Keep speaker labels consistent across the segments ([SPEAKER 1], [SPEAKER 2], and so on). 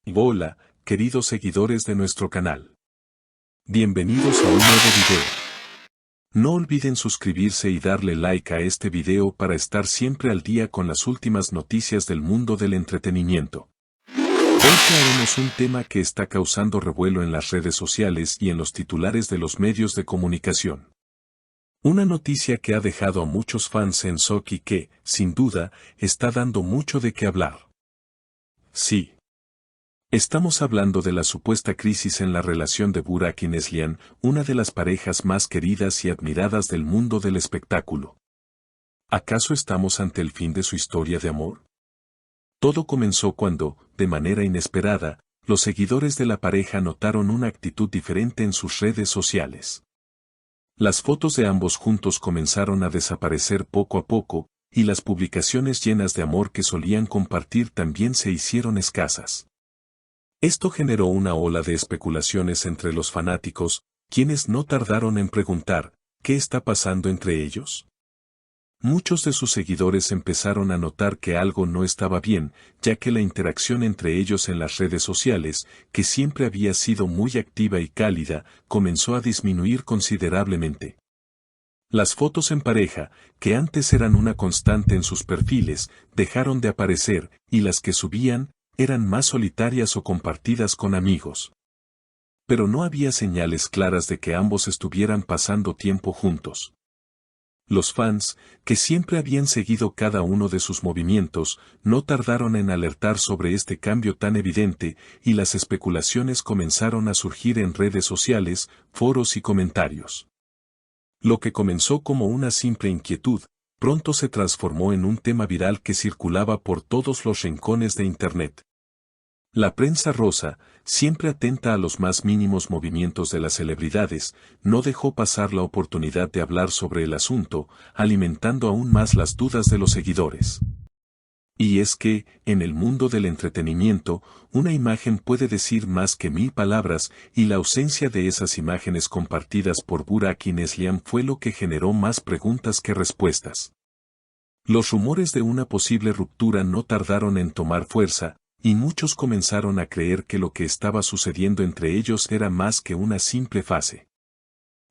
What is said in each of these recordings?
[SPEAKER 1] Hola, queridos seguidores de nuestro canal. Bienvenidos a un nuevo video. No olviden suscribirse y darle like a este video para estar siempre al día con las últimas noticias del mundo del entretenimiento. Hoy traemos un tema que está causando revuelo en las redes sociales y en los titulares de los medios de comunicación. Una noticia que ha dejado a muchos fans en shock y que, sin duda, está dando mucho de qué hablar. Sí. Estamos hablando de la supuesta crisis en la relación de Burak y Neslihan, una de las parejas más queridas y admiradas del mundo del espectáculo. ¿Acaso estamos ante el fin de su historia de amor? Todo comenzó cuando, de manera inesperada, los seguidores de la pareja notaron una actitud diferente en sus redes sociales. Las fotos de ambos juntos comenzaron a desaparecer poco a poco, y las publicaciones llenas de amor que solían compartir también se hicieron escasas. Esto generó una ola de especulaciones entre los fanáticos, quienes no tardaron en preguntar, ¿qué está pasando entre ellos? Muchos de sus seguidores empezaron a notar que algo no estaba bien, ya que la interacción entre ellos en las redes sociales, que siempre había sido muy activa y cálida, comenzó a disminuir considerablemente. Las fotos en pareja, que antes eran una constante en sus perfiles, dejaron de aparecer, y las que subían, eran más solitarias o compartidas con amigos. Pero no había señales claras de que ambos estuvieran pasando tiempo juntos. Los fans, que siempre habían seguido cada uno de sus movimientos, no tardaron en alertar sobre este cambio tan evidente, y las especulaciones comenzaron a surgir en redes sociales, foros y comentarios. Lo que comenzó como una simple inquietud, pronto se transformó en un tema viral que circulaba por todos los rincones de Internet. La prensa rosa, siempre atenta a los más mínimos movimientos de las celebridades, no dejó pasar la oportunidad de hablar sobre el asunto, alimentando aún más las dudas de los seguidores. Y es que, en el mundo del entretenimiento, una imagen puede decir más que 1000 palabras, y la ausencia de esas imágenes compartidas por Burak y Neslihan fue lo que generó más preguntas que respuestas. Los rumores de una posible ruptura no tardaron en tomar fuerza, y muchos comenzaron a creer que lo que estaba sucediendo entre ellos era más que una simple fase.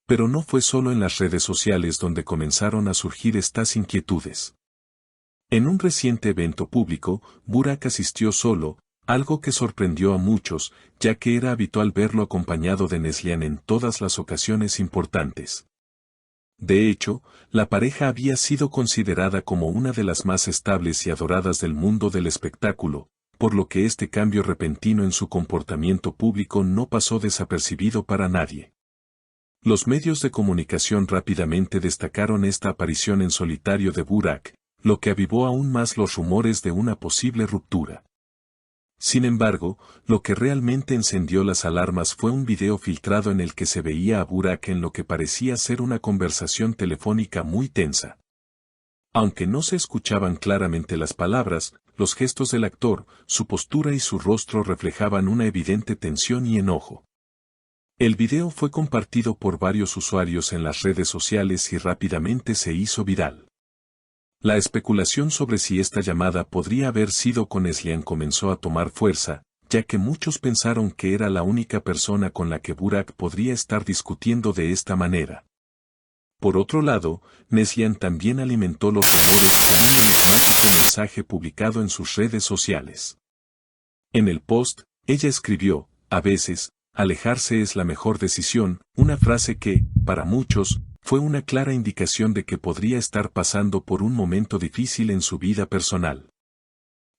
[SPEAKER 1] Pero no fue solo en las redes sociales donde comenzaron a surgir estas inquietudes. En un reciente evento público, Burak asistió solo, algo que sorprendió a muchos, ya que era habitual verlo acompañado de Neslihan en todas las ocasiones importantes. De hecho, la pareja había sido considerada como una de las más estables y adoradas del mundo del espectáculo, por lo que este cambio repentino en su comportamiento público no pasó desapercibido para nadie. Los medios de comunicación rápidamente destacaron esta aparición en solitario de Burak, lo que avivó aún más los rumores de una posible ruptura. Sin embargo, lo que realmente encendió las alarmas fue un video filtrado en el que se veía a Burak en lo que parecía ser una conversación telefónica muy tensa. Aunque no se escuchaban claramente las palabras, los gestos del actor, su postura y su rostro reflejaban una evidente tensión y enojo. El video fue compartido por varios usuarios en las redes sociales y rápidamente se hizo viral. La especulación sobre si esta llamada podría haber sido con Neslihan comenzó a tomar fuerza, ya que muchos pensaron que era la única persona con la que Burak podría estar discutiendo de esta manera. Por otro lado, Neslihan también alimentó los rumores con un enigmático mensaje publicado en sus redes sociales. En el post, ella escribió, a veces, alejarse es la mejor decisión, una frase que, para muchos, fue una clara indicación de que podría estar pasando por un momento difícil en su vida personal.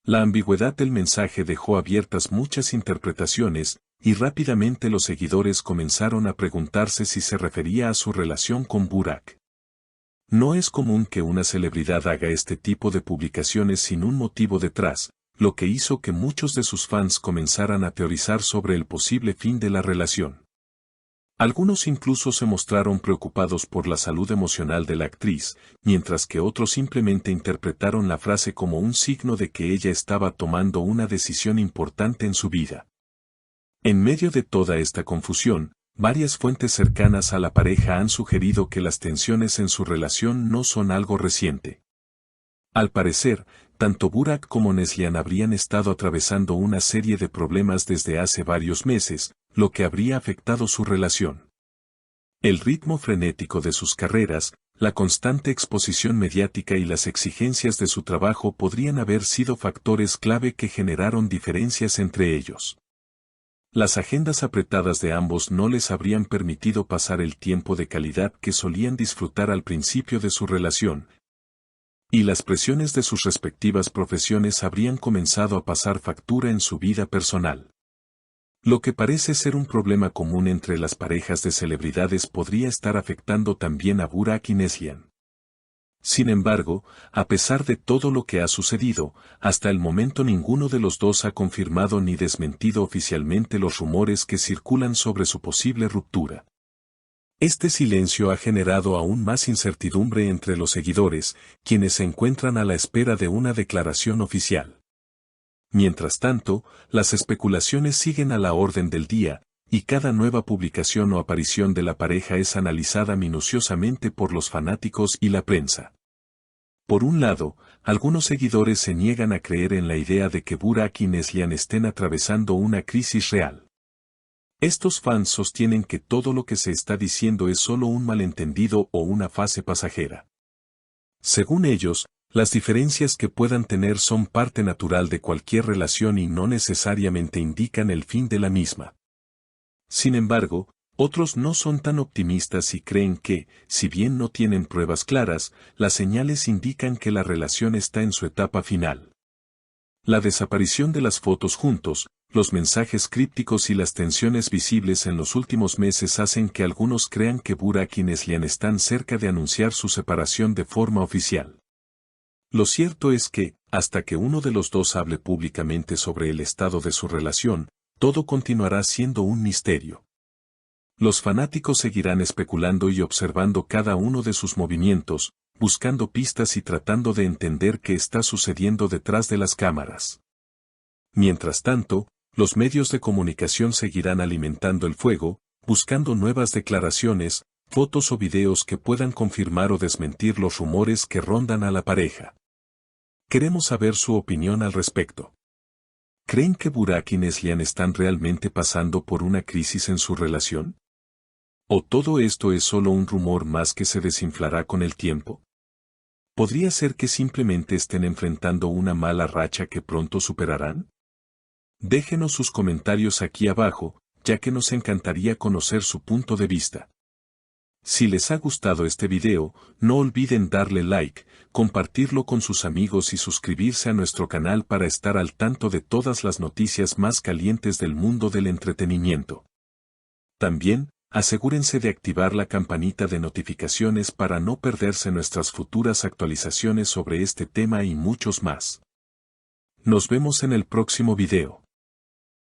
[SPEAKER 1] La ambigüedad del mensaje dejó abiertas muchas interpretaciones, y rápidamente los seguidores comenzaron a preguntarse si se refería a su relación con Burak. No es común que una celebridad haga este tipo de publicaciones sin un motivo detrás, lo que hizo que muchos de sus fans comenzaran a teorizar sobre el posible fin de la relación. Algunos incluso se mostraron preocupados por la salud emocional de la actriz, mientras que otros simplemente interpretaron la frase como un signo de que ella estaba tomando una decisión importante en su vida. En medio de toda esta confusión, varias fuentes cercanas a la pareja han sugerido que las tensiones en su relación no son algo reciente. Al parecer, tanto Burak como Neslihan habrían estado atravesando una serie de problemas desde hace varios meses, lo que habría afectado su relación. El ritmo frenético de sus carreras, la constante exposición mediática y las exigencias de su trabajo podrían haber sido factores clave que generaron diferencias entre ellos. Las agendas apretadas de ambos no les habrían permitido pasar el tiempo de calidad que solían disfrutar al principio de su relación, y las presiones de sus respectivas profesiones habrían comenzado a pasar factura en su vida personal. Lo que parece ser un problema común entre las parejas de celebridades podría estar afectando también a Burak y Neslihan. Sin embargo, a pesar de todo lo que ha sucedido, hasta el momento ninguno de los dos ha confirmado ni desmentido oficialmente los rumores que circulan sobre su posible ruptura. Este silencio ha generado aún más incertidumbre entre los seguidores, quienes se encuentran a la espera de una declaración oficial. Mientras tanto, las especulaciones siguen a la orden del día, y cada nueva publicación o aparición de la pareja es analizada minuciosamente por los fanáticos y la prensa. Por un lado, algunos seguidores se niegan a creer en la idea de que Burak y Neslihan estén atravesando una crisis real. Estos fans sostienen que todo lo que se está diciendo es solo un malentendido o una fase pasajera. Según ellos, las diferencias que puedan tener son parte natural de cualquier relación y no necesariamente indican el fin de la misma. Sin embargo, otros no son tan optimistas y creen que, si bien no tienen pruebas claras, las señales indican que la relación está en su etapa final. La desaparición de las fotos juntos, los mensajes crípticos y las tensiones visibles en los últimos meses hacen que algunos crean que Burak y Neslihan están cerca de anunciar su separación de forma oficial. Lo cierto es que, hasta que uno de los dos hable públicamente sobre el estado de su relación, todo continuará siendo un misterio. Los fanáticos seguirán especulando y observando cada uno de sus movimientos, buscando pistas y tratando de entender qué está sucediendo detrás de las cámaras. Mientras tanto, los medios de comunicación seguirán alimentando el fuego, buscando nuevas declaraciones, fotos o videos que puedan confirmar o desmentir los rumores que rondan a la pareja. Queremos saber su opinión al respecto. ¿Creen que Burak y Neslihan están realmente pasando por una crisis en su relación? ¿O todo esto es solo un rumor más que se desinflará con el tiempo? ¿Podría ser que simplemente estén enfrentando una mala racha que pronto superarán? Déjenos sus comentarios aquí abajo, ya que nos encantaría conocer su punto de vista. Si les ha gustado este video, no olviden darle like, compartirlo con sus amigos y suscribirse a nuestro canal para estar al tanto de todas las noticias más calientes del mundo del entretenimiento. También, asegúrense de activar la campanita de notificaciones para no perderse nuestras futuras actualizaciones sobre este tema y muchos más. Nos vemos en el próximo video.